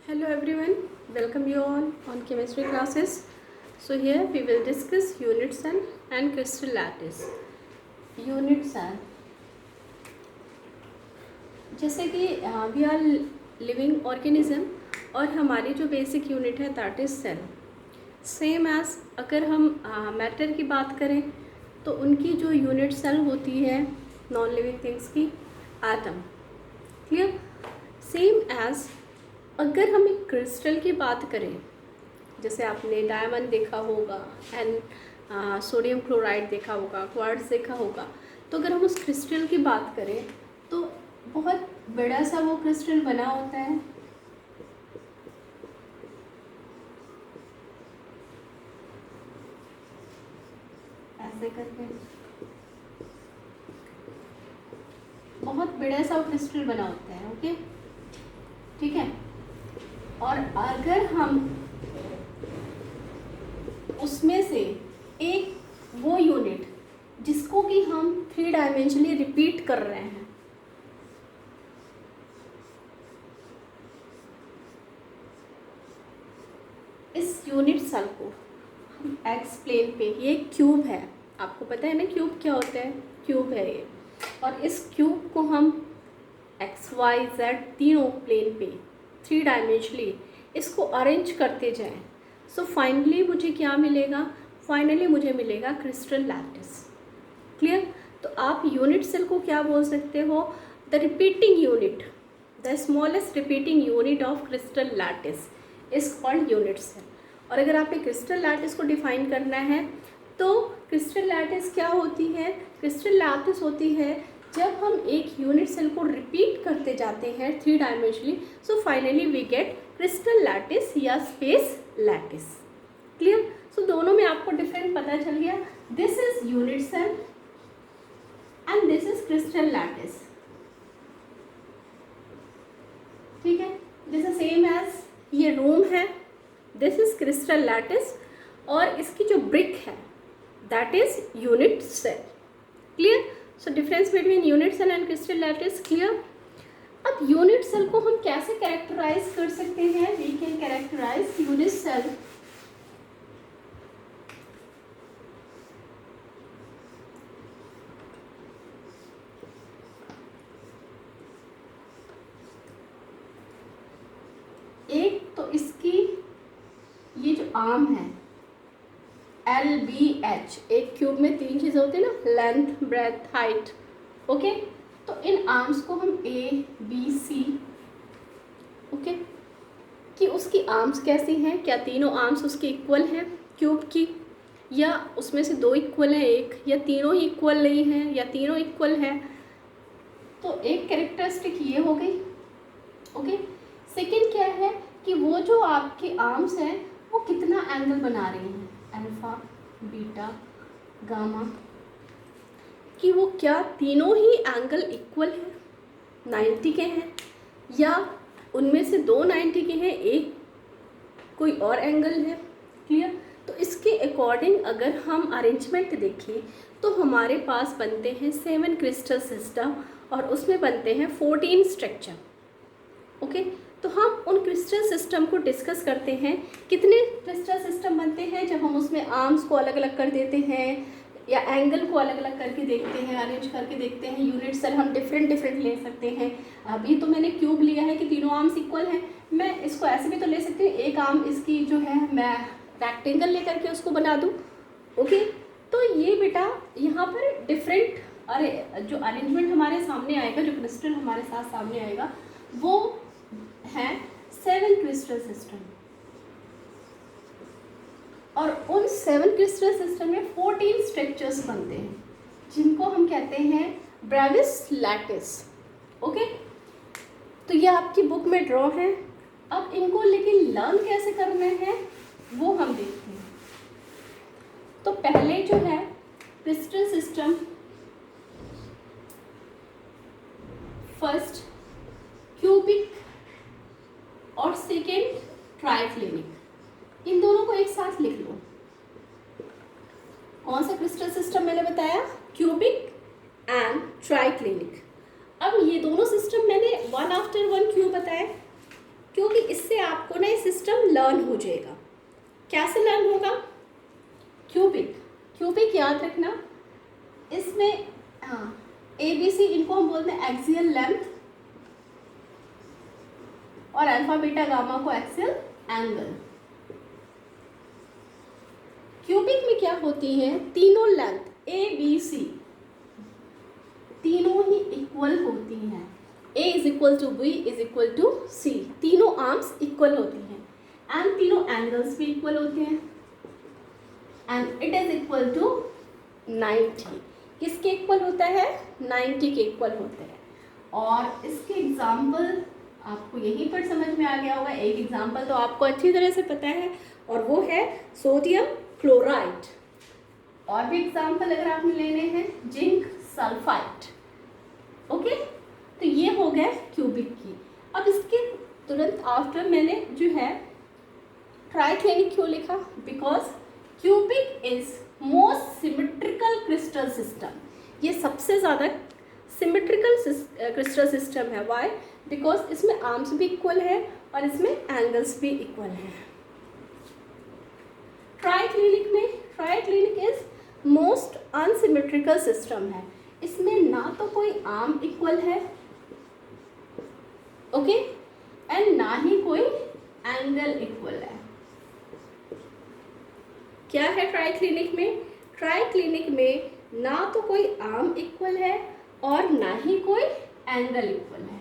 Hello everyone, welcome you all on chemistry classes. So here we will discuss unit cell and crystal lattice. Unit cell, जैसे कि we are living organism और हमारी जो basic unit है that is cell. Same as अगर हम matter की बात करें तो उनकी जो यूनिट सेल होती है नॉन लिविंग थिंग्स की एटम. क्लियर. सेम एज अगर हम एक क्रिस्टल की बात करें, जैसे आपने डायमंड देखा होगा एंड सोडियम क्लोराइड देखा होगा, क्वार्ट्ज देखा होगा, तो अगर हम उस क्रिस्टल की बात करें तो बहुत बड़ा सा वो क्रिस्टल बना होता है. ऐसे करके बहुत बड़ा सा वो क्रिस्टल बना होता है. ओके, ठीक है. और अगर हम उसमें से एक वो यूनिट जिसको कि हम 3 डायमेंशनली रिपीट कर रहे हैं, इस यूनिट सेल को हम एक्स प्लेन पे, ये क्यूब है, आपको पता है ना क्यूब क्या होता है, क्यूब है ये, और इस क्यूब को हम एक्स वाई जेड तीनों प्लेन पे 3 डायमेंशनली इसको अरेंज करते जाएं. सो फाइनली मुझे क्या मिलेगा, फाइनली मुझे मिलेगा क्रिस्टल लैटिस. क्लियर. तो आप यूनिट सेल को क्या बोल सकते हो, the repeating unit, the smallest repeating unit of crystal lattice is called unit cell. और अगर आपने क्रिस्टल लैटिस को डिफाइन करना है तो क्रिस्टल लैटिस क्या होती है, क्रिस्टल लैटिस होती है जब हम एक यूनिट सेल को रिपीट करते जाते हैं 3 dimensionally, so finally we get crystal lattice या स्पेस लैटिस. क्लियर. सो दोनों में आपको डिफरेंट पता चल गया. This is unit cell and this is crystal lattice. ठीक है. दिस इज सेम एज ये रूम है, दिस इज क्रिस्टल लैटिस, और इसकी जो ब्रिक है that is unit cell. Clear. So difference between unit cell and crystal lattice clear. अब unit cell को हम कैसे कैरेक्टराइज कर सकते हैं, we can characterize unit cell एक तो इसकी ये जो आर्म है LBH, एक क्यूब में 3 चीज़ें होती है ना, लेंथ, ब्रेथ, हाइट. ओके. तो इन आर्म्स को हम ABC, ओके, कि उसकी आर्म्स कैसी हैं, क्या तीनों आर्म्स उसके इक्वल हैं क्यूब की, या उसमें से 2 इक्वल हैं एक, या तीनों ही इक्वल नहीं हैं, या तीनों इक्वल हैं. तो एक कैरेक्टरिस्टिक ये हो गई. ओके. सेकंड क्या है कि वो जो आपके आर्म्स हैं वो कितना एंगल बना रही हैं, अल्फा, बीटा, गामा, कि वो क्या तीनों ही एंगल इक्वल है, 90 के हैं, या उनमें से 2 90 के हैं, एक कोई और एंगल है. क्लियर. तो इसके अकॉर्डिंग अगर हम अरेंजमेंट देखें तो हमारे पास बनते हैं 7 क्रिस्टल सिस्टम और उसमें बनते हैं 14 स्ट्रक्चर. ओके. तो हम उन क्रिस्टल सिस्टम को डिस्कस करते हैं. कितने क्रिस्टल सिस्टम बनते हैं जब हम उसमें आर्म्स को अलग अलग कर देते हैं या एंगल को अलग अलग करके देखते हैं, अरेंज करके देखते हैं. यूनिट सेल हम डिफरेंट ले सकते हैं. अभी तो मैंने क्यूब लिया है कि तीनों आर्म्स इक्वल हैं, मैं इसको ऐसे भी तो ले सकती हूँ, एक आर्म इसकी जो है मैं रेक्टेंगल लेकर के उसको बना दूँ. ओके. तो ये बेटा यहाँ पर डिफरेंट जो अरेंजमेंट हमारे सामने आएगा, जो क्रिस्टल हमारे साथ सामने आएगा, वो है 7 क्रिस्टल सिस्टम. और उन 7 क्रिस्टल सिस्टम में 14 स्ट्रक्चर्स बनते हैं जिनको हम कहते हैं ब्रेविस लैटिस. ओके. तो ये आपकी बुक में ड्रॉ है. अब इनको लेकिन लर्न कैसे करना है वो हम देखते हैं. तो पहले जो है क्रिस्टल सिस्टम, फर्स्ट क्यूबिक और सेकेंड ट्राइक्लिनिक. इन दोनों को एक साथ लिख लो. कौन सा क्रिस्टल सिस्टम मैंने बताया, क्यूबिक एंड ट्राइक्लिनिक. अब ये दोनों सिस्टम मैंने 1 आफ्टर 1 क्यों बताए, क्योंकि इससे आपको ना ये सिस्टम लर्न हो जाएगा। कैसे लर्न होगा? क्यूबिक, क्यूबिक याद रखना, इसमें हाँ ABC इनको हम बोलते हैं एक्सियल लेंथ और अल्फा बीटा गामा को एक्सियल एंगल। क्यूबिक में क्या होती हैं? तीनों लेंथ ABC तीनों ही इक्वल होती हैं। A is equal to B is equal to C, तीनों आर्म्स इक्वल होती हैं एंड तीनों एंगल्स भी इक्वल होते हैं and it is equal to 90। किसके इक्वल होता है? 90 के इक्वल होते हैं। और इसके एग्जाम्पल आपको यहीं पर समझ में आ गया होगा। एक एग्जाम्पल तो आपको अच्छी तरह से पता है और वो है सोडियम क्लोराइड। और भी एग्जाम्पल अगर आपने लेने हैं, जिंक सल्फाइड। ओके, तो ये हो गया क्यूबिक की। अब इसके तुरंत आफ्टर मैंने जो है ट्राइक्लिनिक क्यों लिखा? Because cubic is most symmetrical crystal system. ये सबसे ज़्यादा सिमेट्रिकल क्रिस्टल सिस्टम है। वाई? बिकॉज इसमें आर्म्स भी इक्वल है और इसमें एंगल्स भी इक्वल हैं। ट्राइक्लिनिक में, triclinic is most unsymmetrical system है। इसमें ना तो कोई आर्म इक्वल है, ओके, एंड ना ही कोई एंगल इक्वल है। क्या है ट्राइक्लिनिक में? ट्राइक्लिनिक में ना तो कोई आर्म इक्वल है और ना ही कोई एंगल इक्वल है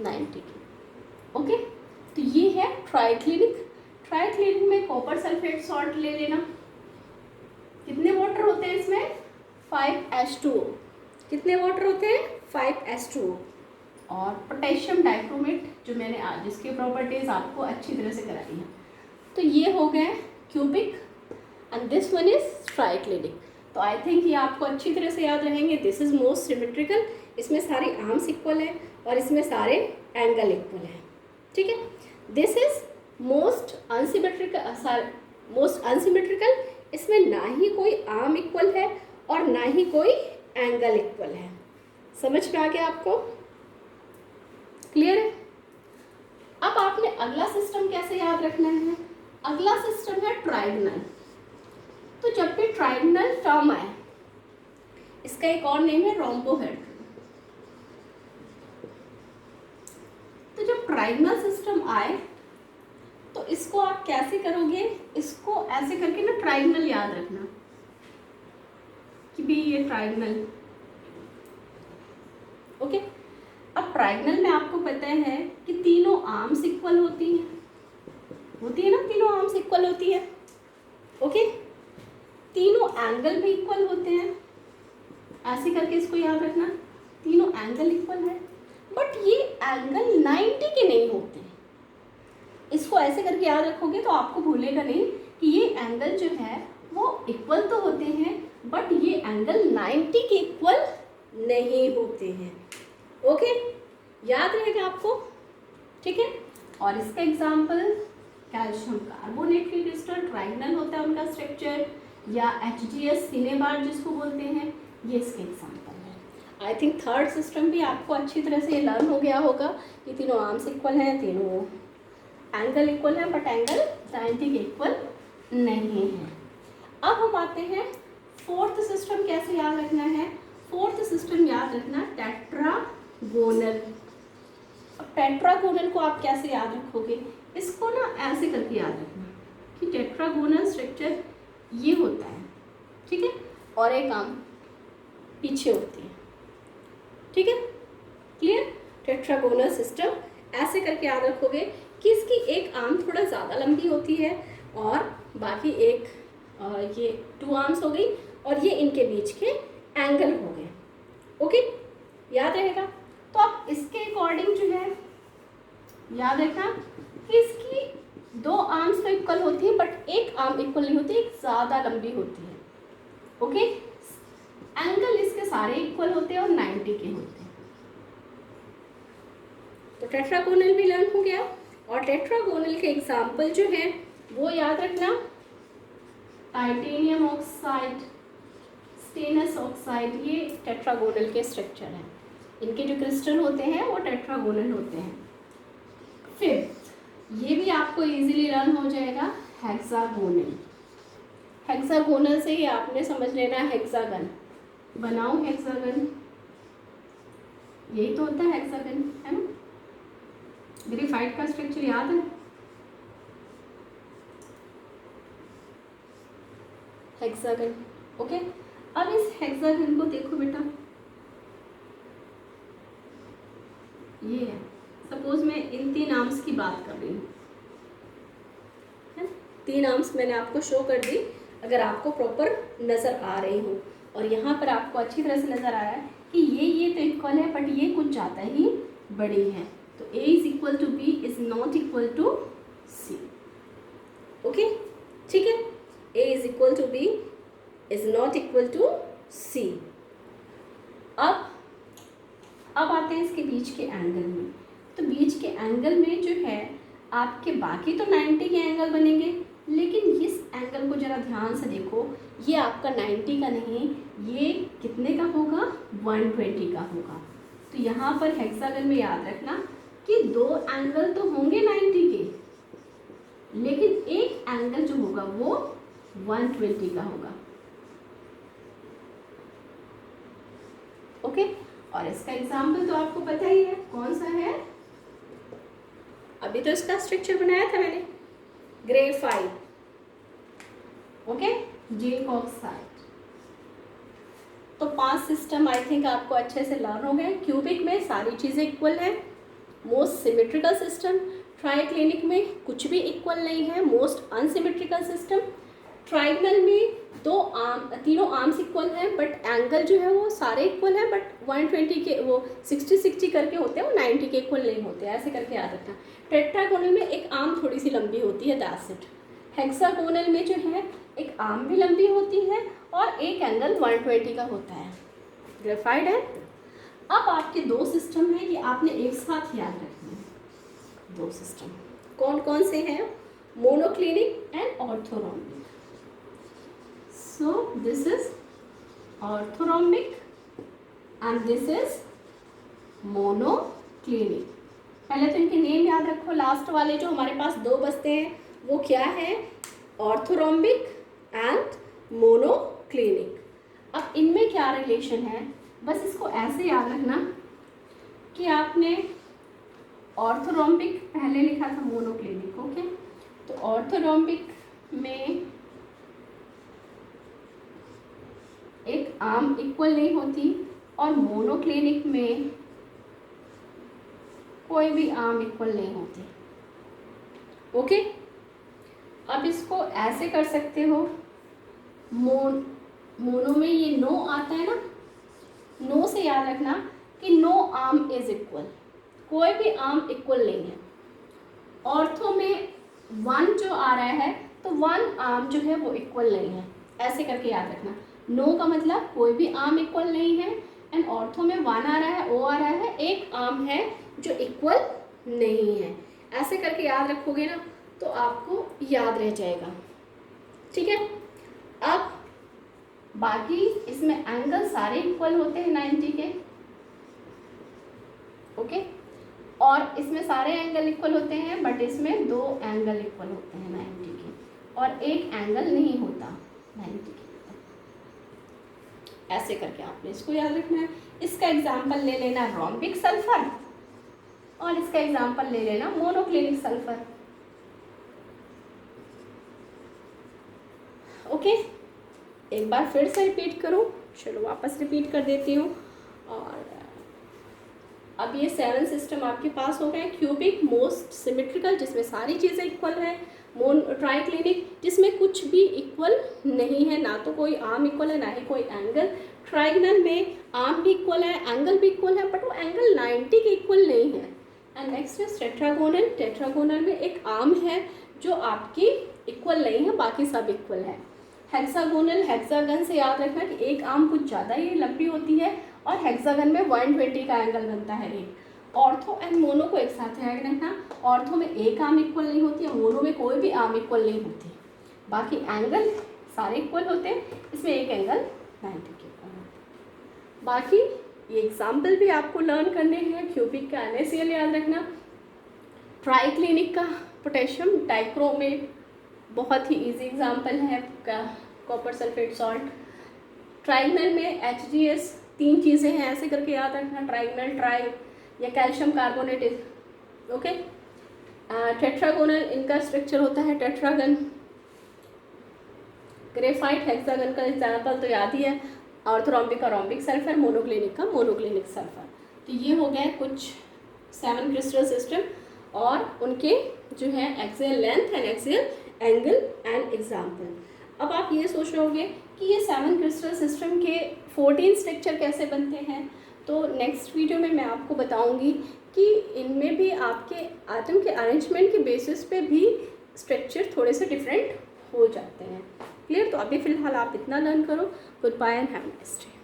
90 की। ओके, तो ये है ट्राइक्लिनिक। ट्राइक्लिनिक में कॉपर सल्फेट सॉल्ट ले लेना। कितने वाटर होते हैं इसमें? 5H2O। कितने वाटर होते हैं? 5H2O। और पोटेशियम डाइक्रोमेट, जो मैंने आज जिसकी प्रॉपर्टीज आपको अच्छी तरह से कराई है। तो ये हो गए cubic and this one is triclinic. तो आई थिंक ये आपको अच्छी तरह से याद रहेंगे। दिस इज मोस्ट सिमेट्रिकल, इसमें सारे आर्म्स इक्वल है और इसमें सारे एंगल इक्वल है। ठीक है। दिस इज मोस्ट अनसिमेट्रिकल, इसमें ना ही कोई आर्म इक्वल है और ना ही कोई एंगल इक्वल है। समझ में आ गया आपको? क्लियर है? अब आपने अगला सिस्टम कैसे याद रखना है? अगला सिस्टम है ट्राइगोनल। तो जब भी ट्राइगोनल टर्म आए, इसका एक और नेम है रोम्बोहेड्रन। तो जब ट्राइगोनल सिस्टम आए तो इसको आप कैसे करोगे? इसको ऐसे करके ना ट्राइगोनल याद रखना कि भी ये ट्राइगोनल। ओके, अब ट्राइगोनल में आपको पता है कि तीनों आर्म्स इक्वल होती है ना, तीनों आर्म्स इक्वल होती है। ओके, तीनों एंगल भी इक्वल होते हैं। ऐसे करके इसको याद रखना, तीनों एंगल इक्वल है, बट ये एंगल 90 के नहीं होते। इसको ऐसे करके याद रखोगे तो आपको भूलेगा नहीं कि ये एंगल जो है वो इक्वल तो होते हैं, बट ये एंगल 90 के इक्वल नहीं होते हैं। ओके, याद रहेगा आपको? ठीक है। और इसका एग्जाम्पल कैल्शियम कार्बोनेट के क्रिस्टल, ट्राइगोनल होता है उनका स्ट्रक्चर, या HGS सिनेबार जिसको बोलते हैं, ये इसके एग्जाम्पल है। आई थिंक थर्ड सिस्टम भी आपको अच्छी तरह से लर्न हो गया होगा कि तीनों आर्म्स इक्वल हैं, तीनों एंगल इक्वल है, बट एंगल 90 के इक्वल नहीं है। अब हम आते हैं फोर्थ सिस्टम कैसे याद रखना है। फोर्थ सिस्टम याद रखना टेट्रागोनल। अब टेट्रागोनल को आप कैसे याद रखोगे? इसको ना ऐसे करके याद रखना कि टेट्रागोनल स्ट्रक्चर ये होता है, ठीक है, और एक आर्म पीछे होती है। ठीक है, क्लियर? टेट्रागोनल सिस्टम ऐसे करके याद रखोगे कि इसकी एक आर्म थोड़ा ज़्यादा लंबी होती है और बाकी एक ये 2 आर्म्स हो गई और ये इनके बीच के एंगल हो गए। ओके, याद रहेगा? तो आप इसके अकॉर्डिंग जो है याद रखना कि इसकी 2 आर्म्स तो इक्वल होती है, बट एक आर्म इक्वल नहीं होती, एक ज़्यादा लंबी होती है। ओके, एंगल इसके सारे इक्वल होते हैं और 90 के होते हैं। तो टेट्रागोनल भी लर्न हो गया। और टेट्रागोनल के एग्जाम्पल जो है वो याद रखना, टाइटेनियम ऑक्साइड, स्टेनस ऑक्साइड, ये टेट्रागोनल के स्ट्रक्चर हैं। इनके जो क्रिस्टल होते हैं वो टेट्रागोनल होते हैं। फिर ये भी आपको इजीली लर्न हो जाएगा, हेक्सागोनल। हेक्सागोनल से ही आपने समझ लेना हेक्सागन। बनाओ हेक्सागन, यही तो होता है हेक्सागन, है ना। ग्रेफाइट का स्ट्रक्चर याद है, हेक्सागन। ओके, अब इस हेक्सागन को देखो बेटा, ये है, सपोज मैं इन 3 आर्म्स की बात कर रही हूँ, 3 आर्म्स मैंने आपको शो कर दी, अगर आपको प्रॉपर नज़र आ रही हो और यहाँ पर आपको अच्छी तरह से नज़र आ रहा है कि ये तो इक्वल है बट ये कुछ ज़्यादा ही बड़ी है, तो A is equal to B is not equal to C। Okay, ठीक है, A is equal to B is not equal to C। अब आते हैं इसके बीच के एंगल में। तो बीच के एंगल में जो है आपके बाकी तो 90 के एंगल बनेंगे, लेकिन इस एंगल को ज़रा ध्यान से देखो, ये आपका 90 का नहीं, ये कितने का होगा, 120 का होगा। तो यहाँ पर हेक्सागन में याद रखना कि 2 एंगल तो होंगे 90 के, लेकिन एक एंगल जो होगा वो 120 का होगा। ओके, और इसका एग्जाम्पल तो आपको पता ही है, कौन सा है, अभी तो इसका स्ट्रक्चर बनाया था मैंने, ग्रेफाइट। Okay, zinc oxide. तो 5 सिस्टम आई थिंक आपको अच्छे से लर्न हो गए। क्यूबिक में सारी चीज़ें इक्वल है, मोस्ट सिमेट्रिकल सिस्टम। ट्राइक्लिनिक में कुछ भी इक्वल नहीं है, मोस्ट अनसिमेट्रिकल सिस्टम। ट्राइगनल में तीनों आर्म्स इक्वल हैं बट एंगल जो है वो सारे इक्वल है, बट 120 के वो 60 करके होते हैं, वो 90 के इक्वल नहीं होते, ऐसे करके याद रखना। टेट्रागोनल में एक आर्म थोड़ी सी लंबी होती है, दैट्स इट। हेक्सागोनल में जो है एक आर्म भी लंबी होती है और एक एंगल 120 का होता है। ग्रेफाइट है। अब आपके 2 सिस्टम हैं, ये आपने एक साथ याद रखना है। 2 सिस्टम कौन कौन से हैं, monoclinic and orthorhombic. So this is orthorhombic and this is monoclinic। पहले तो इनके नेम याद रखो, लास्ट वाले जो हमारे पास 2 बचते हैं वो क्या है, ऑर्थोरोम्बिक एंड मोनोक्लिनिक। अब इनमें क्या रिलेशन है, बस इसको ऐसे याद रखना कि आपने ऑर्थोरोम्बिक पहले लिखा था मोनोक्लिनिक। ओके, तो ऑर्थोरोम्बिक में एक आर्म इक्वल नहीं होती और मोनोक्लिनिक में कोई भी आर्म इक्वल नहीं होती। ओके, अब इसको ऐसे कर सकते हो, मोनो में ये नो आता है ना, नो से याद रखना कि नो आर्म इज इक्वल, कोई भी आर्म इक्वल नहीं है। ऑर्थो में 1 जो आ रहा है तो 1 आर्म जो है वो इक्वल नहीं है, ऐसे करके याद रखना। नो का मतलब कोई भी आर्म इक्वल नहीं है, एंड ऑर्थो में 1 आ रहा है, ओ आ रहा है, एक आर्म है जो इक्वल नहीं है। ऐसे करके याद रखोगे ना तो आपको याद रह जाएगा, ठीक है। अब बाकी इसमें एंगल सारे इक्वल होते हैं 90 के। ओके, और इसमें सारे एंगल इक्वल होते हैं बट इसमें 2 एंगल इक्वल होते हैं 90 के, और एक एंगल नहीं होता 90 के। ऐसे करके आपने इसको याद रखना है। इसका एग्जाम्पल ले लेना रोम्बिक सल्फर और इसका एग्जाम्पल ले लेना मोनोक्लिनिक सल्फर। ओके, एक बार फिर से रिपीट करूं, चलो वापस रिपीट कर देती हूँ। और अब ये 7 सिस्टम आपके पास हो गए। क्यूबिक मोस्ट सिमेट्रिकल, जिसमें सारी चीज़ें इक्वल है। ट्राइक्लिनिक, जिसमें कुछ भी इक्वल नहीं है, ना तो कोई आर्म इक्वल है ना ही कोई एंगल। ट्राइगनल में आर्म भी इक्वल है, एंगल भी इक्वल है, बट वो एंगल 90 के इक्वल नहीं है। And next is tetragonal. Tetragonal में एक आर्म है जो आपकी इक्वल नहीं है, बाकी सब इक्वल है। हेक्सागोनल, हेक्सागन से याद रखना कि एक आर्म कुछ ज़्यादा ही लंबी होती है और हेक्सागन में 120 का एंगल बनता है एक। ऑर्थो एंड मोनो को एक साथ याद रखना, ऑर्थो में एक आर्म इक्वल नहीं होती है, मोनो में कोई भी आर्म इक्वल नहीं होती, बाकी एंगल सारे इक्वल होते हैं, इसमें एक एंगल 90 के इक्वल होता है। बाकी ये एग्जाम्पल भी आपको लर्न करने हैं। क्यूबिक का NaCl याद रखना, ट्राइक्लिनिक का पोटेशियम डाइक्रोमेट बहुत ही इजी एग्जाम्पल है, कॉपर सल्फेट सॉल्ट। ट्राइगनल में HGS, 3 चीज़ें हैं ऐसे करके याद रखना, ट्राइगनल ट्राई या कैल्शियम कार्बोनेट, ओके। टेट्रागोनल इनका स्ट्रक्चर होता है टेट्रागन। ग्रेफाइट हेक्सागन का एग्जाम्पल तो याद ही है, ऑर्थोरोम्बिक का रोम्बिक सल्फर, मोनोक्लिनिक का मोनोक्लिनिक सल्फर। तो ये हो गए कुछ 7 क्रिस्टल सिस्टम और उनके जो है axial length and axial angle and example. अब आप ये सोच रहे होंगे कि ये 7 क्रिस्टल सिस्टम के 14 स्ट्रक्चर कैसे बनते हैं, तो नेक्स्ट वीडियो में मैं आपको बताऊंगी कि इनमें भी आपके एटम के अरेंजमेंट के बेसिस पे भी स्ट्रक्चर थोड़े से डिफरेंट हो जाते हैं। क्लियर? तो अभी फ़िलहाल आप इतना लर्न करो। Good bye and have a nice day.